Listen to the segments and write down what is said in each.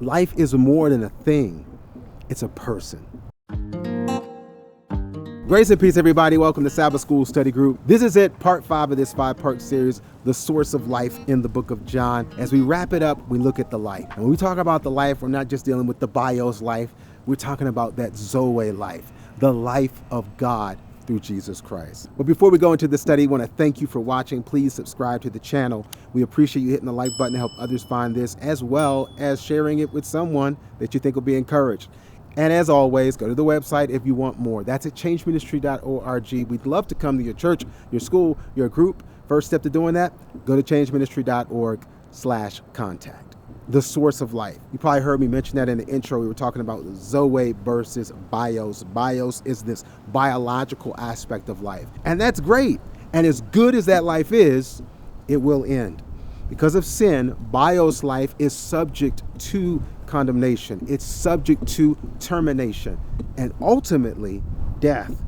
Life is more than a thing. It's a person. Grace and peace, everybody. Welcome to Sabbath School Study Group. This is it, part 5 of this 5-part series, The Source of Life in the Book of John. As we wrap it up, we look at the life. And when we talk about the life, we're not just dealing with the bios life. We're talking about that Zoe life, the life of God through Jesus Christ. But before we go into the study, I want to thank you for watching. Please subscribe to the channel. We appreciate you hitting the like button to help others find this, as well as sharing it with someone that you think will be encouraged. And as always, go to the website if you want more. That's at changeministry.org. We'd love to come to your church, your school, your group. First step to doing that, go to changeministry.org/contact. The source of life. You probably heard me mention that in the intro. We were talking about Zoe versus bios. Bios is this biological aspect of life. And that's great. And as good as that life is, it will end. Because of sin, bios life is subject to condemnation. It's subject to termination and ultimately death.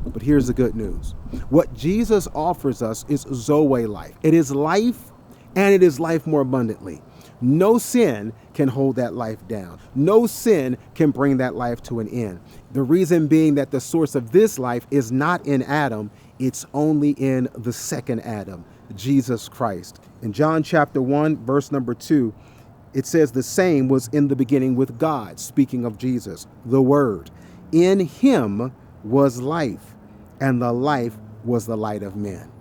But here's the good news. What Jesus offers us is Zoe life. It is life, and it is life more abundantly. No sin can hold that life down. No sin can bring that life to an end. The reason being that the source of this life is not in Adam, it's only in the second Adam, Jesus Christ. In John chapter 1, verse number 2, it says the same was in the beginning with God, speaking of Jesus, the Word. In him was life, and the life was the light of men.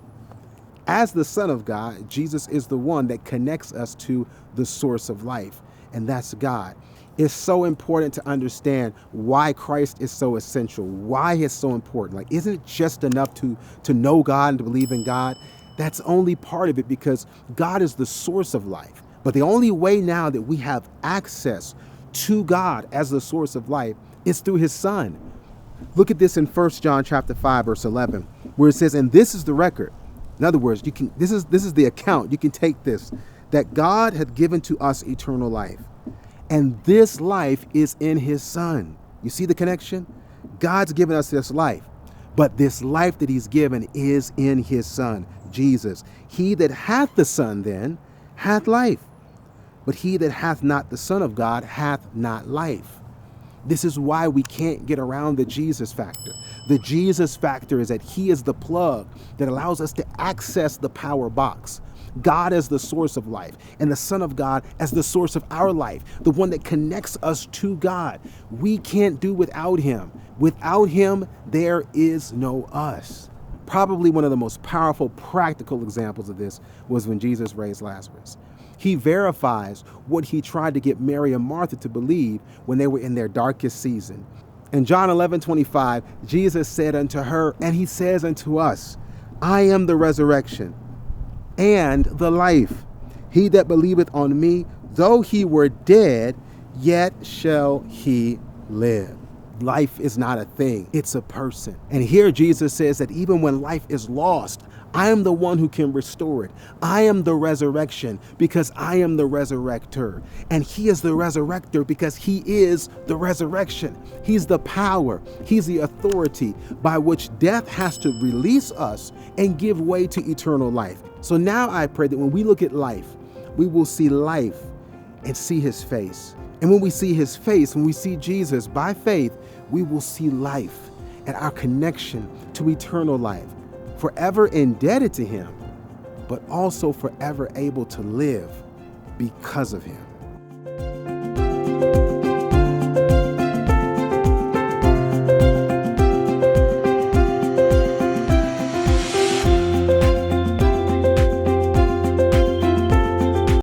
As the Son of God, Jesus is the one that connects us to the source of life, and that's God. It's so important to understand why Christ is so essential, why it's so important. Like, isn't it just enough to know God and to believe in God? That's only part of it, because God is the source of life. But the only way now that we have access to God as the source of life is through his Son. Look at this in 1 John chapter 5, verse 11, where it says, and this is the record. In other words, this is the account. You can take this, that God hath given to us eternal life. And this life is in his Son. You see the connection? God's given us this life, but this life that he's given is in his Son, Jesus. He that hath the Son then hath life, but he that hath not the Son of God hath not life. This is why we can't get around the Jesus factor. The Jesus factor is that he is the plug that allows us to access the power box. God as the source of life, and the Son of God as the source of our life, the one that connects us to God. We can't do without him. Without him, there is no us. Probably one of the most powerful practical examples of this was when Jesus raised Lazarus. He verifies what he tried to get Mary and Martha to believe when they were in their darkest season. In John 11:25, Jesus said unto her, and he says unto us, I am the resurrection and the life. He that believeth on me, though he were dead, yet shall he live. Life is not a thing, it's a person. And here Jesus says that even when life is lost, I am the one who can restore it. I am the resurrection because I am the resurrector. And he is the resurrector because he is the resurrection. He's the power. He's the authority by which death has to release us and give way to eternal life. So now I pray that when we look at life, we will see life and see his face. And when we see his face, when we see Jesus by faith, we will see life and our connection to eternal life. Forever indebted to him, but also forever able to live because of him.